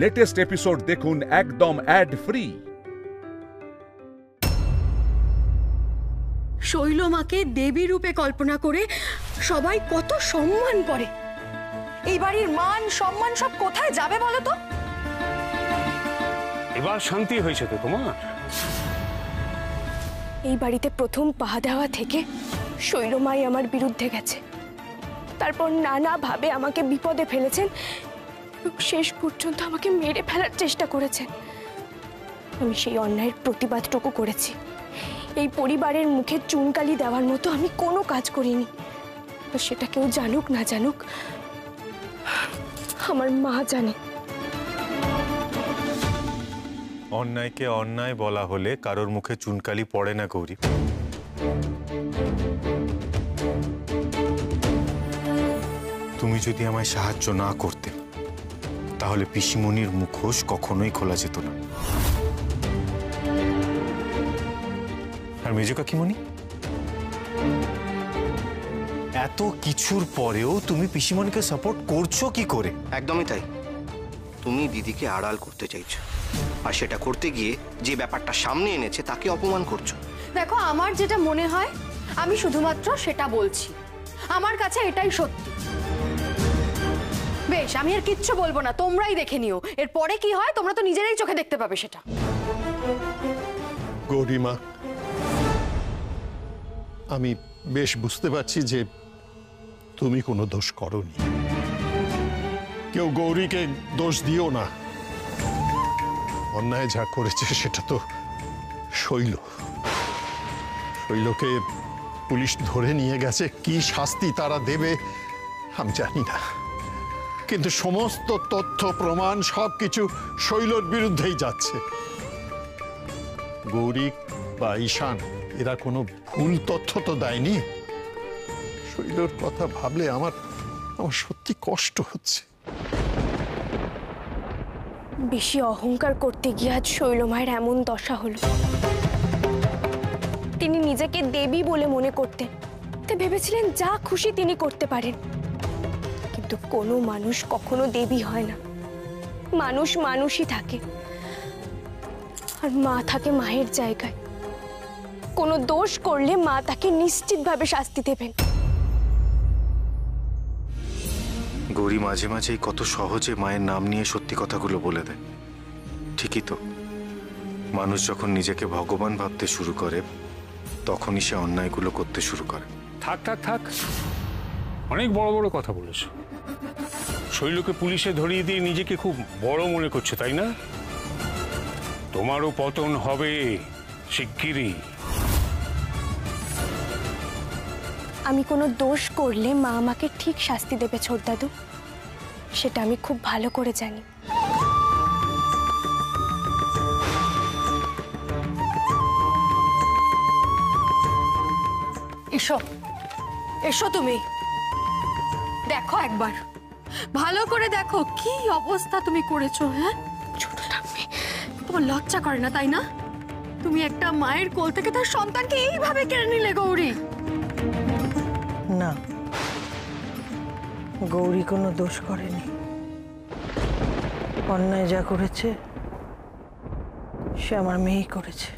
Latest episode দেখুন একদম add free. শৈলমাকে দেবী রূপে কল্পনা করে সবাই কত সম্মান করে। এই বাড়ির মান সম্মান সব কোথায় যাবে বলো তো? এবার শান্তি হয়েছে তো তোমার? এই বাড়িতে প্রথম পা দেওয়া থেকে শৈলমাই আমার বিরুদ্ধে গেছে, তারপর নানাভাবে আমাকে বিপদে ফেলেছেন, শেষ পর্যন্ত আমাকে মেরে ফেলার চেষ্টা করেছেন। আমি সেই অন্যায়ের প্রতিবাদটুকু করেছি। এই পরিবারের মুখে চুনকালি দেওয়ার মতো আমি কোনো কাজ করিনি। সেটা কেউ জানুক না জানুক, আমার মা জানে। অন্যায়কে অন্যায় বলা হলে কারোর মুখে চুনকালি পড়ে না গৌরী। তুমি যদি আমায় সাহায্য না করতে তাহলে পিসিমণির মুখোশ কখনোই খোলা যেত না। আর মেজ কাকিমণি, এত কিছুর পরেও তুমি পিসিমণিকে সাপোর্ট করছো কি করে? একদমই তাই, তুমি দিদিকে আড়াল করতে চাইছো, আর সেটা করতে গিয়ে যে ব্যাপারটা সামনে এনেছে তাকে অপমান করছো। দেখো, আমার যেটা মনে হয় আমি শুধুমাত্র সেটা বলছি। আমার কাছে এটাই সত্যি। বেশ, আমি আর কিচ্ছু বলবো না, তোমরাই দেখে নিও। এরপরে কি হয় তোমরা তো নিজেরাই চোখে দেখতে পাবে সেটা। গৌরীমা, আমি বেশ বুঝতে পারছি যে তুমি কোনো দোষ করোনি। কেউ গৌরীকে দোষ দিও না। অন্যায় যা করেছে সেটা তো শৈলকে পুলিশ ধরে নিয়ে গেছে। কি শাস্তি তারা দেবে আমি জানি না, কিন্তু সমস্ত তথ্য প্রমাণ সবকিছু শৈলর বিরুদ্ধেই যাচ্ছে। গৌরী বা ঈশান এরা কোনো ভুল তথ্য তো দেয়নি। শৈলর কথা ভাবলে আমার সত্যি কষ্ট হচ্ছে। বেশি অহংকার করতে গিয়ে আজ শৈলমায়ের এমন দশা হলো। তিনি নিজেকে দেবী বলে মনে করতেন, তাই ভেবেছিলেন যা খুশি তিনি করতে পারেন। কিন্তু কোনো মানুষ কখনো দেবী হয় না। মানুষ মানুষই থাকে, আর মা থাকে মায়ের জায়গায়। কোনো দোষ করলে মা তাকে নিশ্চিতভাবে শাস্তি দেবেন। গৌরী মাঝে মাঝেই কত সহজে মায়ের নাম নিয়ে সত্যি কথাগুলো বলে দেয়। ঠিকই তো, মানুষ যখন নিজেকে ভগবান ভাবতে শুরু করে তখনই সে অন্যায়গুলো করতে শুরু করে। থাক থাক থাক, অনেক বড় বড় কথা বলেছ। শৈলকে পুলিশে ধরিয়ে দিয়ে নিজেকে খুব বড় মনে করছে, তাই না? তোমারও পতন হবে শিগগিরই। আমি কোনো দোষ করলে মা আমাকে ঠিক শাস্তি দেবে ছোট দাদু, সেটা আমি খুব ভালো করে জানি। এসো এসো, তুমি দেখো একবার, ভালো করে দেখো কি অবস্থা তুমি করেছো। হ্যাঁ ছোট ঠাম্মি, তোমার লজ্জা করে না তাই না? তুমি একটা মায়ের কোল থেকে তার সন্তানকে এইভাবে কেড়ে নিলে গৌরী। না, গৌরী কোনো দোষ করেনি। অন্যায় যা করেছে সে আমার মেয়েই করেছে।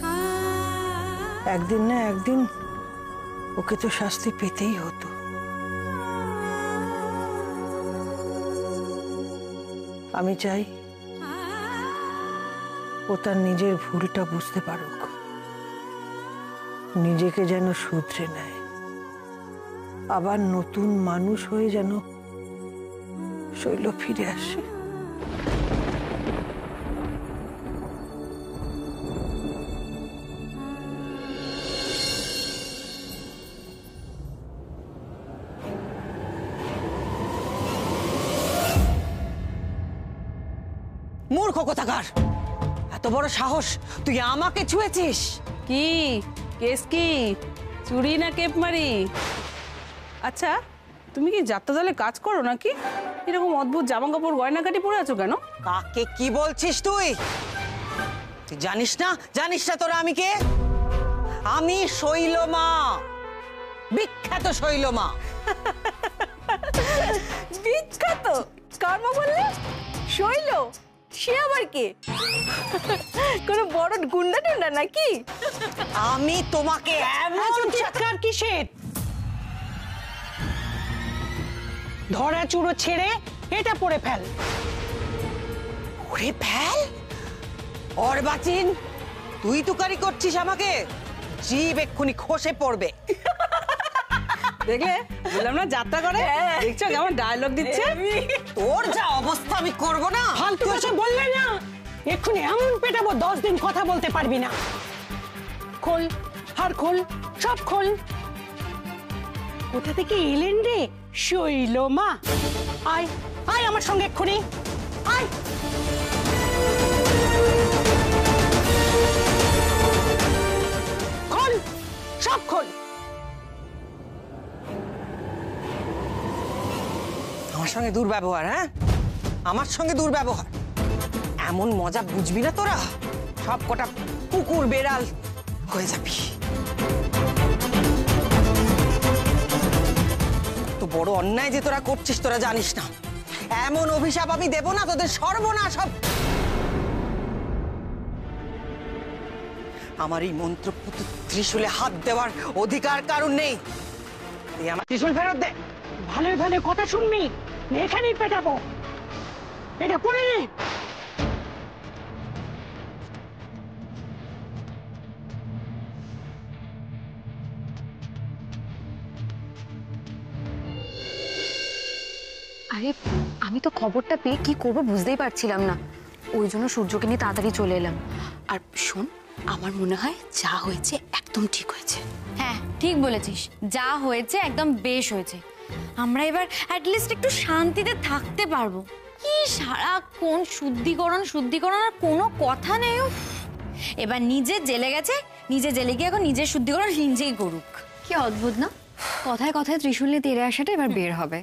একদিন না একদিন ওকে তো শাস্তি পেতেই হতো। আমি চাই ও তার নিজের ভুলটা বুঝতে পারুক, নিজেকে যেন শুধরে নেয়, আবার নতুন মানুষ হয়ে যেন শৈল ফিরে আসে। মূর্খ কোথাকার, এত বড় সাহস, তুই আমাকে ছুঁয়েছিস? কি কেস? কি চুরি না কেপমারি? আচ্ছা, তুমি কি যাত্রা দলে কাজ করো নাকি? এরকম অদ্ভুত জামা কাপড় গয়নাকাটি পরে আছো কেন? কাকে কি বলছিস তুই? তুই জানিস না তোরা আমি কে? আমি শৈলমা, বিখ্যাত শৈলমা। বিখ্যাত? কার মা বললে? শৈল? সে আবার কে? কোনো বড় গুন্ডা টুন্ডা নাকি? আমি তোমাকে এমন চিৎকার কিসের? ধরা চুড়ো ছেড়ে এটা পড়ে ফেল। ওরে ফেল ওর বাচিন, তুই তুকারি করছিস আমাকে? জীব এক্ষুনি খসে পড়বে। দেখলে বললাম না যাত্রা করে, দেখছো কেমন ডায়লগ দিচ্ছে। তোর যা অবস্থা আমি করব না। ফালতু কিছু বললে না, এক্ষুনি এমন পেটাবো 10 দিন কথা বলতে পারবি না। খোল, হার খোল, সব খোল। কোথা থেকে এলেন রে শৈলমা? আয় আয় আমার সঙ্গে এক্ষুনি আয়। খোল, সব খোল। আমার সঙ্গে দুর্ব্যবহার, হ্যাঁ আমার সঙ্গে দুর্ব্যবহার। এমন মজা বুঝবি না তোরা, সব কটা কুকুর বেড়াল হয়ে যাবি। তো বড় অন্যায় যে তোরা করছিস তোরা জানিস না। এমন অভিশাপ আমি দেব না, তোদের সর্বনাশ সব। আমার এই মন্ত্রপুত ত্রিশূলে হাত দেওয়ার অধিকার কারণ নেই। এই আমার ত্রিশূল ফেরত দে। ভালো ভালো কথা শুনবি, এখানেই পেটাবো। এটা পড়ে নে। আরে আমি তো খবরটা পেয়ে কি করব বুঝতেই পারছিলাম না, ওই জন্য সূর্যকে নিয়ে তাড়াতাড়ি চলে এলাম। আর শোন, আমার মনে হয় যা হয়েছে একদম ঠিক হয়েছে। হ্যাঁ ঠিক বলেছিস, যা হয়েছে একদম বেশ হয়েছে। আমরা এবার অ্যাটলিস্ট একটু শান্তিতে থাকতে পারবো। কি সারাক্ষণ শুদ্ধিকরণ শুদ্ধিকরণ আর কোনো কথা নেই। এবার নিজে জেলে গেছে, নিজে জেলে গিয়ে এখন নিজের শুদ্ধিকরণ নিজেই করুক। কি অদ্ভুত না, কথায় কথায় ত্রিশূল নিয়ে তেড়ে আসাটা এবার বের হবে।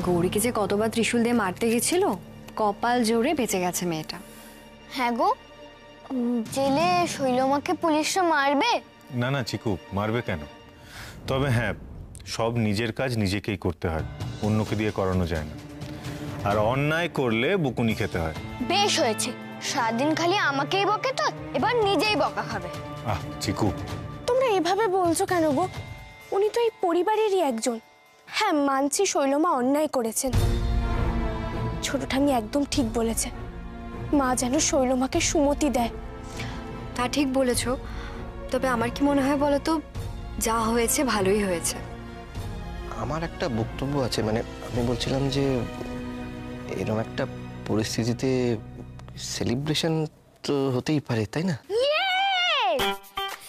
গৌরীকে যে কতবার ত্রিশূল দিয়ে মারতে গেছিল, কপাল জোরে বেঁচে গেছে মেয়েটা। হ্যাঁ গো, জেলে শৈলমাকে পুলিশরা মারবে? না না চিকু, মারবে কেন? তবে হ্যাঁ, সব নিজের কাজ নিজেকেই করতে হয়, অন্যকে দিয়ে করানো যায় না। আর অন্যায় করলে বকুনি খেতে হয়। বেশ হয়েছে, সারাদিন খালি আমাকেই বকে তো, এবার নিজেই বকা খাবে। আহ চিকু, তোমরা এভাবে বলছো কেন গো? উনি তো এই পরিবারেরই একজন। হ্যাঁ মানছি শৈলমা অন্যায় করেছেন, ছোট ঠাম্মি একদম ঠিক বলেছে। মা যেন শৈলমাকে সুমতি দেয়। তা ঠিক বলেছ, তবে আমার কি মনে হয় বলো তো, যা হয়েছে ভালোই হয়েছে। আমার একটা বক্তব্য আছে, মানে আমি বলছিলাম যে এরকম একটা পরিস্থিতিতে সেলিব্রেশন তো হতেই পারে, তাই না?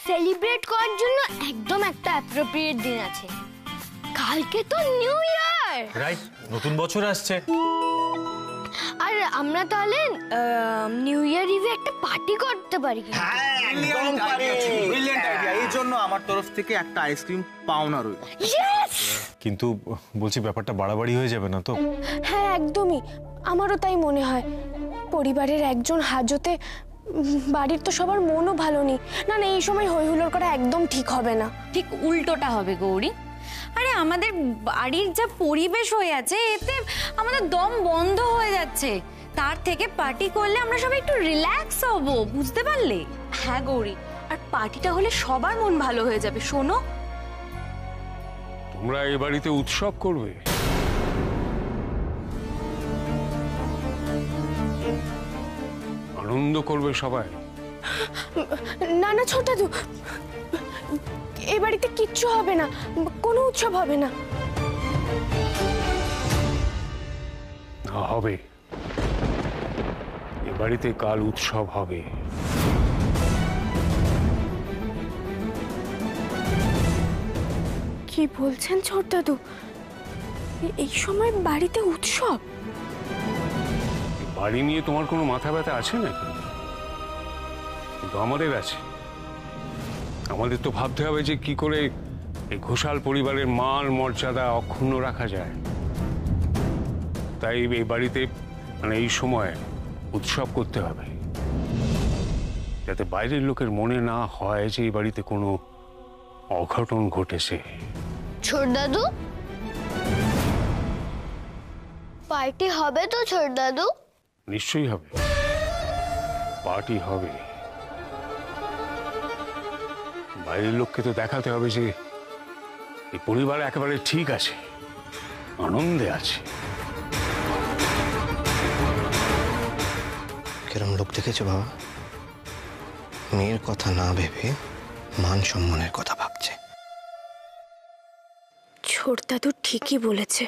সেলিব্রেট করার জন্য একদম একটা অ্যাপ্রোপ্রিয়েট দিন আছে। কালকে তো নিউ ইয়ার, রাইট, নতুন বছর আসছে। আর আমরা তাহলে নিউ ইয়ার ইভে একটা পার্টি করতে পারি। এই জন্য আমার তরফ থেকে একটা আইসক্রিম পাওনা রইল। কিন্তু বলছি ব্যাপারটা বাড়াবাড়ি হয়ে যাবে না তো? হ্যাঁ একদমই, আমারও তাই মনে হয়। পরিবারের একজন হাজতে বাড়ির তো সবার মনও ভালো নেই। না না, এই সময় হই হুল্লোড় করা একদম ঠিক হবে না। ঠিক উল্টোটা হবে গৌরী। আরে আমাদের বাড়ির যা পরিবেশ হয়ে আছে, এতে আমাদের দম বন্ধ হয়ে যাচ্ছে। তার থেকে পার্টি করলে আমরা সবাই একটু রিল্যাক্স হব, বুঝতে পারলে? হ্যাঁ গৌরী, আর পার্টিটা হলে সবার মন ভালো হয়ে যাবে। শোনো, তোমরা এই বাড়িতে উৎসব করবে? আনন্দ করবে সবাই? না না ছোট দু, এ বাড়িতে কিচ্ছু হবে না, কোনো উৎসব হবে না। হবে, এ বাড়িতে কাল উৎসব হবে। কি বলছেন ছোট দাদু, এই সময় বাড়িতে উৎসব? বাড়ি নিয়ে তোমার কোনো মাথা ব্যথা আছে না? কিন্তু আমাদের আছে। আমাদের তো ভাবতে হবে যে কি করে এই ঘোষাল পরিবারের মান মর্যাদা অক্ষুণ্ণ রাখা যায়। তাই এই বাড়িতে মানে এই সময় উৎসব করতে হবে, যাতে বাইরের লোকের মনে না হয় যে এই বাড়িতে কোনো অঘটন ঘটেছে। ছোট দাদু, পার্টি হবে তো ছোট দাদু? নিশ্চয়ই হবে। পার্টি হবে, বাইরের লোককে তো দেখাতে হবে যে এই পরিবার একেবারে ঠিক আছে, আনন্দে আছে। কিরম লোক দেখেছো বাবা? মেয়ের কথা না ভেবে মান সম্মানের কথা ভাবছে। ছোট দাদু ঠিকই বলেছে,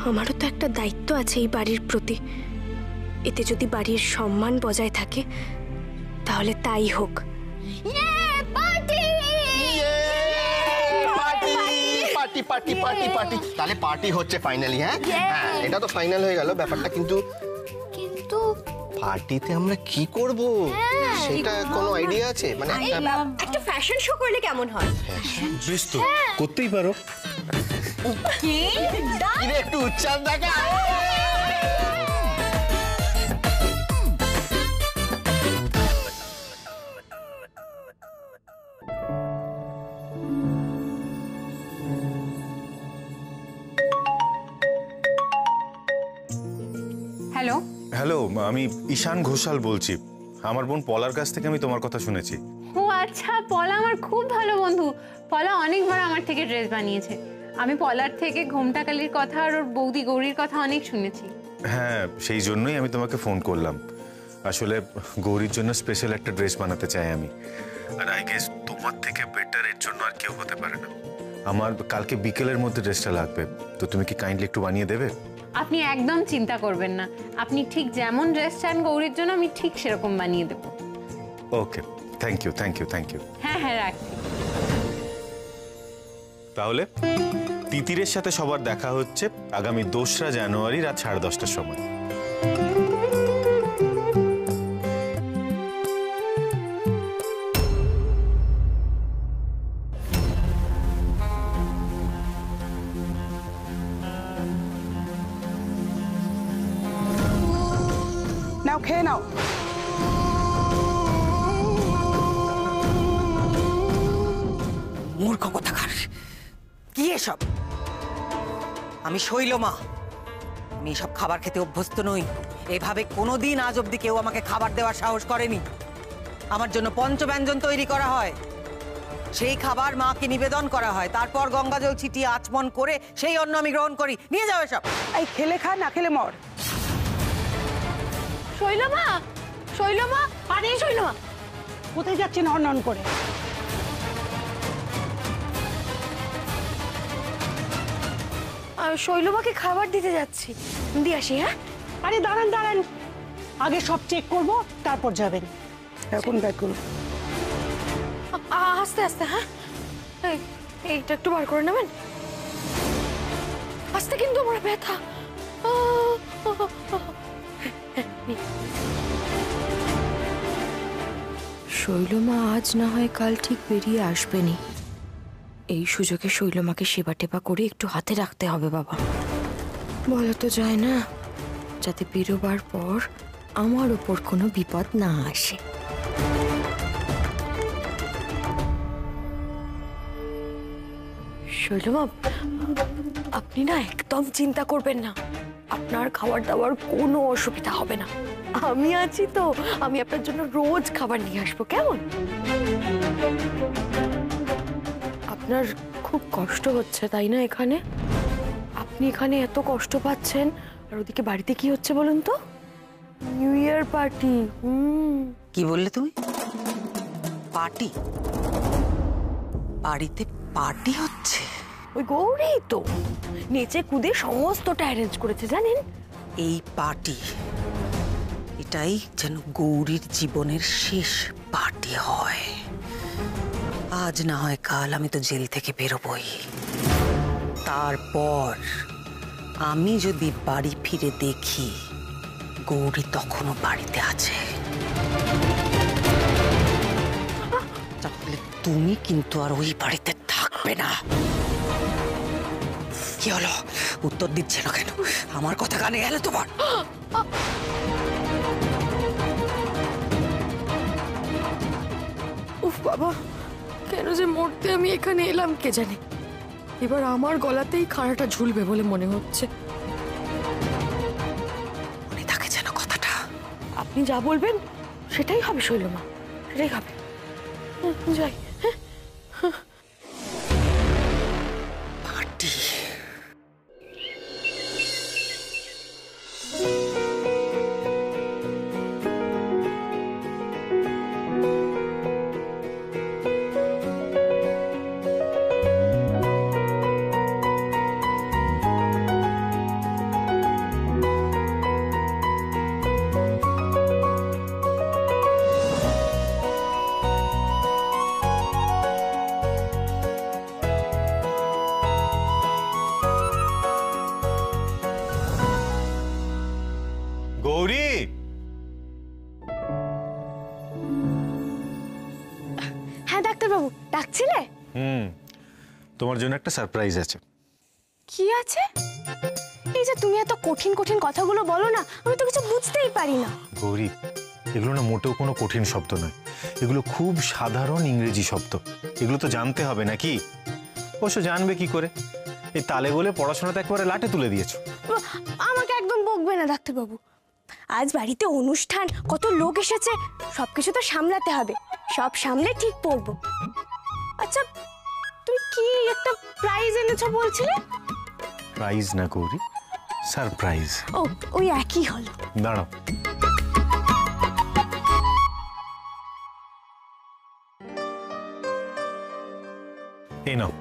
আমারও তো একটা দায়িত্ব আছে এই বাড়ির প্রতি। এতে যদি বাড়ির সম্মান বজায় থাকে তাহলে তাই হোক। পার্টি পার্টি পার্টি পার্টি, তাহলে পার্টি হচ্ছে ফাইনালি। হ্যাঁ হ্যাঁ, এটা তো ফাইনাল হয়ে গেল ব্যাপারটা। কিন্তু কিন্তু পার্টিতে আমরা কি করব সেটা কোনো আইডিয়া আছে? মানে একটা ফ্যাশন শো করলে কেমন হয়? বেশ তো, করতেই পারো। একটু উচ্চারণ দেখা। হ্যালো হ্যালো, আমি ঈশান ঘোষাল বলছি। আমার বোন পলার কাছ থেকে আমি তোমার কথা শুনেছি। ও আচ্ছা, পলা আমার খুব ভালো বন্ধু। পলা অনেকবার আমার থেকে ড্রেস বানিয়েছে। আমি পলার থেকে ঘোমটাকালির কথা আর ওর বৌদি গৌরীর কথা অনেক শুনেছি। হ্যাঁ, সেই জন্যই আমি তোমাকে ফোন করলাম। আসলে গৌরীর জন্য স্পেশাল একটা ড্রেস বানাতে চাই আমি, আর আই গেস তোমার থেকে বেটার এর জন্য আর কেউ হতে পারে না। আমার কালকে বিকেলের মধ্যে ড্রেসটা লাগবে, তো তুমি কি কাইন্ডলি একটু বানিয়ে দেবে? আপনি একদম চিন্তা করবেন না, আপনি ঠিক যেমন ড্রেস চান গৌরীর জন্য আমি ঠিক সেরকম বানিয়ে দেবো। Okay, thank you thank you thank you. হ্যাঁ হ্যাঁ, রাখছি। তাহলে তিতিরের সাথে সবার দেখা হচ্ছে আগামী 2রা জানুয়ারি রাত 10:30টার সময়। নাও খেয়ে নাও। মূর্খ কোথাকার! কি এসব? আমি শৈলমা, আমি এসব খাবার খেতে অভ্যস্ত নই। এভাবে কোনোদিন আজ অব্দি কেউ আমাকে খাবার দেওয়ার সাহস করেনি। আমার জন্য পঞ্চব্যঞ্জন তৈরি করা হয়, সেই খাবার মাকে নিবেদন করা হয়, তারপর গঙ্গাজল ছিটিয়ে আচমন করে সেই অন্ন আমি গ্রহণ করি। নিয়ে যাও এসব। এই খেলে খা, না খেলে মর। শৈলমা, শৈলমা, আরে শৈলমা, কোথায় যাচ্ছেন হন হন করে? শৈলমাকে খাবার দিতে যাচ্ছি, দিয়ে আসি। হ্যাঁ আরে দাঁড়ান দাঁড়ান, আগে সব চেক করব তারপর যাবেন। এখন ব্যাগ করুন। আস্তে আস্তে। হ্যাঁ এইটা একটু বার করে নেবেন। আস্তে, কিন্তু আমার ব্যথা। শৈলমা আজ না হয় কাল ঠিক বেরিয়ে আসবেনি। এই সুযোগে শৈলমাকে সেবা টেবা করে একটু হাতে রাখতে হবে বাবা। বলা তো যায় না, যাতে বেরোবার পর আমার ওপর কোনো বিপদ না আসে। শৈলমা, আপনি না একদম চিন্তা করবেন না, আপনার খাবার দাবার কোনো অসুবিধা হবে না। আমি আছি তো, আমি আপনার জন্য রোজ খাবার নিয়ে আসবো, কেমন? আপনার খুব কষ্ট হচ্ছে তাই না এখানে? আপনি এখানে এত কষ্ট পাচ্ছেন, আর ওদিকে বাড়িতে কি হচ্ছে বলুন তো? New year party. কি বললে তুমি? পার্টি? বাড়িতে পার্টি হচ্ছে? ওই গৌরী তো নেচে কুদে সমস্তটা অ্যারেঞ্জ করেছে, জানেন? এই পার্টি, এটাই যেন গৌরীর জীবনের শেষ পার্টি হয়। আজ না হয় কাল আমি তো জেল থেকে বেরোবই, তারপর আমি যদি বাড়ি ফিরে দেখি গৌরী তখনও বাড়িতে আছে, তাহলে তুমি কিন্তু আর ওই বাড়িতে থাকবে না। কি হলো? উত্তর দিচ্ছে না কেন? আমার কথা কানে গেল তোমার? উফ বাবা, কেন যে মরতে আমি এখানে এলাম কে জানে। এবার আমার গলাতেই খাড়াটা ঝুলবে বলে মনে হচ্ছে। মনে থাকে যেন কথাটা। আপনি যা বলবেন সেটাই হবে শৈলমা, সেটাই হবে। যাই। গৌরী, হ্যাঁ ডাক্তারবাবু, ডাকছিলে? তোমার জন্য একটা সারপ্রাইজ আছে। কি আছে? এই যে তুমি এত কঠিন কঠিন কথাগুলো বলো না, আমি তো কিছু বুঝতেই পারি না। গৌরী, এগুলো না মোটেও কোনো কঠিন শব্দ নয়, এগুলো খুব সাধারণ ইংরেজি শব্দ। এগুলো তো জানতে হবে নাকি? অবশ্য জানবে কি করে? এই তালে গোলে পড়াশোনাতে একেবারে লাটে তুলে দিয়েছো। আমাকে একদম বকবে না ডাক্তারবাবু। আজ বাড়িতে অনুষ্ঠান, কত লোক এসেছে, সবকিছু তো সামলাতে হবে। সব সামলে ঠিক পড়বো। আচ্ছা, তুমি কি একটা প্রাইজ এনেছো বলছিলে? প্রাইজ না গৌরী, সারপ্রাইজ। ও, ওই একই হলো। দাঁড়াও, এই নাও,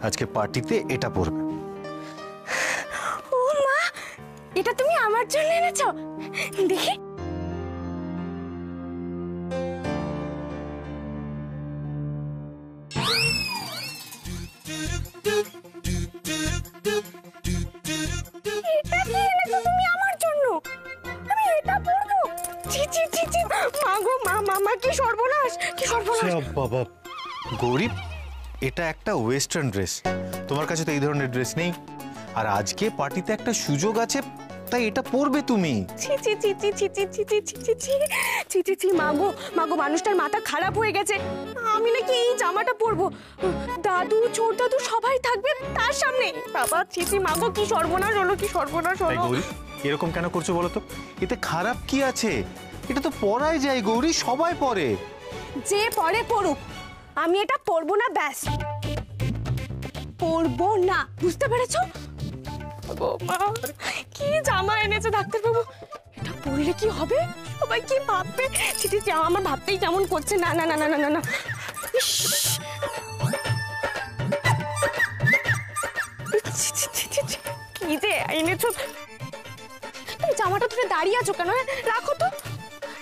আজকে পার্টিতে এটা পরবে। ও মা, এটা তুমি আমার জন্য এনেছো? দেখি। এটা কি এনেছো তুমি আমার জন্য? আমি এটা পরবো? ছি ছি ছি ছি, মা গো মা, মামা কি সর্বনাশ, কি সর্বনাশ। বাবা গৌরী, এটা একটা ওয়েস্টার্ন ড্রেস, তোমার কাছে তো এই ধরনের ড্রেস নেই, আর আজকে পার্টিতে একটা সুযোগ আছে, তাই এটা পরবে তুমি। ছি ছি ছি ছি ছি ছি ছি ছি ছি ছি ছি ছি ছি, মাগো মাগো, মানুষটার মাথা খারাপ হয়ে গেছে। আমি নাকি এই জামাটা পরবো? দাদু, ছোট দাদু সবাই থাকবে তার সামনে। বাবা ছি ছি, মাগো কি সর্বনাশ হলো, কি সর্বনাশ হলো। গৌরী, এরকম কেন করছো বলো তো? এতে খারাপ কি আছে? এটা তো পরাই যায় গৌরী, সবাই পরে। যে পরে পড়ুক, আমি এটা পরবো না, ব্যাস পরবো না, বুঝতে পেরেছো? কি জামা এনেছে ডাক্তারবাবু, এটা পরলে কি হবে? সবাই কি ভাববে? আমার ভাবতেই কেমন করছে। না না না না না না, কি যে এনেছো? তুমি জামাটা ধরে দাঁড়িয়ে আছো কেন? রাখো তো।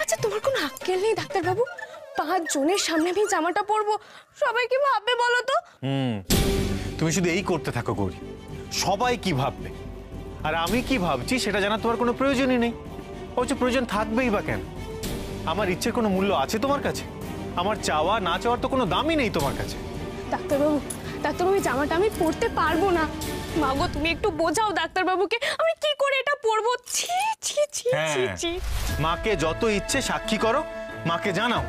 আচ্ছা, তোমার কোনো আক্কেল নেই ডাক্তারবাবু? 5 জনের সামনে আমি জামাটা পরবো, সবাই কি ভাববে বলো তো? তুমি শুধু এই করতে থাকো গৌরী, সবাই কি ভাববে আর আমি কি ভাবছি সেটা জানার তোমার কোনো প্রয়োজনই নেই। অবশ্য প্রয়োজন থাকবেই বা কেন? আমার ইচ্ছের কোনো মূল্য আছে তোমার কাছে? আমার চাওয়া না চাওয়ার তো কোনো দামই নেই তোমার কাছে। ডাক্তারবাবু, ডাক্তারবাবু, জামাটা আমি পরতে পারবো না। মাগো, তুমি একটু বোঝাও ডাক্তারবাবুকে, আমি কি করে এটা পরবো? ছি ছি ছি ছি ছি। মাকে যত ইচ্ছে সাক্ষী করো, মাকে জানাও,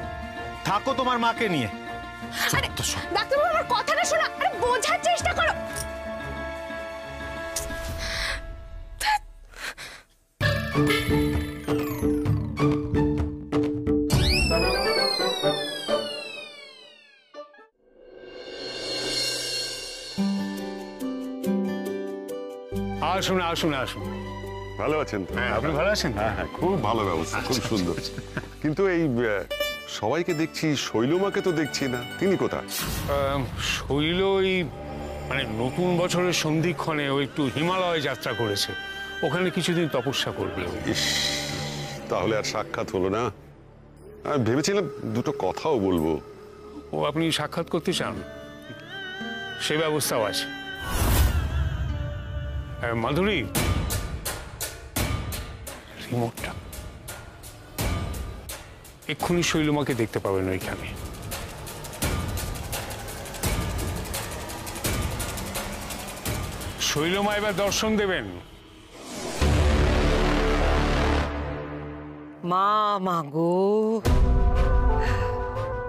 থাকো তোমার মাকে নিয়ে। আরে ডাক্তারবাবু, আমার কথাটা শোনো, আরে বোঝার চেষ্টা করো। আসুন আসুন আসুন। ভালো আছেন তো? হ্যাঁ, আপনি ভালো আছেন? হ্যাঁ হ্যাঁ, খুব ভালো ব্যবস্থা, খুব সুন্দর। কিন্তু এই সবাইকে দেখছি, শৈলমাকে তো দেখছি না, তিনি কোথায়? শৈল ওই মানে নতুন বছরের সন্ধিক্ষণে ও একটু হিমালয় যাত্রা করেছে, ওখানে কিছুদিন তপস্যা করবে। তাহলে আর সাক্ষাৎ হলো না। আমি ভেবেছিলাম দুটো কথাও বলবো। ও, আপনি সাক্ষাৎ করতে চান? সে ব্যবস্থাও আছে। মাধুরী, রিমোটটা এক্ষুনি শৈলমাকে দেখতে পাবেন ওইখানে। শৈলমা এবার দর্শন দেবেন। মা, মা গো,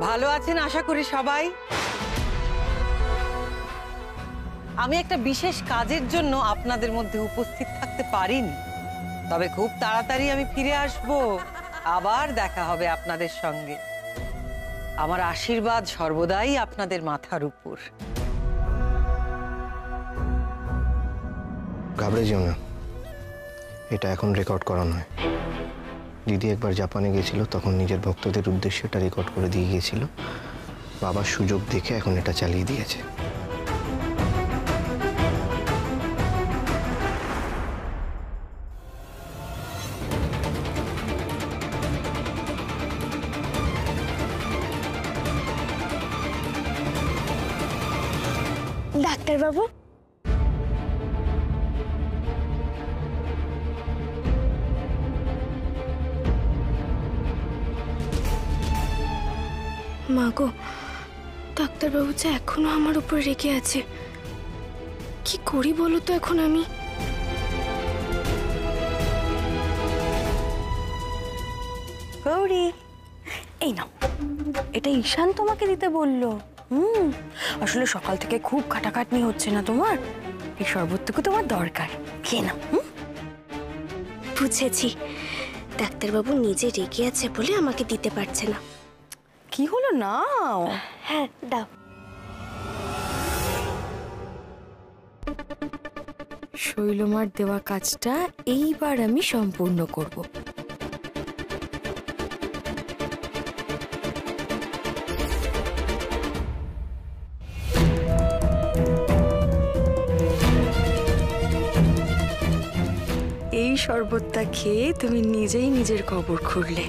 ভালো আছেন আশা করি সবাই। আমি একটা বিশেষ কাজের জন্য আপনাদের মধ্যে উপস্থিত থাকতে পারিনি, তবে খুব তাড়াতাড়ি আমি ফিরে আসব, আবার দেখা হবে আপনাদের সঙ্গে। আমার আশীর্বাদ সর্বদাই আপনাদের মাথার উপর। ঘাবড়ে যেও না, এটা এখন রেকর্ড করা নয়। দিদি একবার জাপানে গিয়েছিল, তখন নিজের ভক্তদের উদ্দেশ্যে এটা রেকর্ড করে দিয়ে গিয়েছিল। বাবার সুযোগ দেখে এখন এটা চালিয়ে দিয়েছে। ডাক্তারবাবু, মাগো, ডাক্তারবাবু যে এখনো আমার উপর রেগে আছে। কি করি বলো তো এখন আমি? গৌরী, এই নাও, এটা ঈশান তোমাকে দিতে বললো। আসলে সকাল থেকে খুব খাটাখাটনি হচ্ছে না তোমার, এই শরবতটুকু তোমার দরকার, খেয়ে নাও। বুঝেছি, ডাক্তারবাবু নিজে রেগে আছে বলে আমাকে দিতে পারছে না। কি হলো, নাও। হ্যাঁ, দাও। শৈলমার দেওয়া কাজটা এইবার আমি সম্পূর্ণ করব। এই শরবতটা খেয়ে তুমি নিজেই নিজের কবর খুঁড়লে।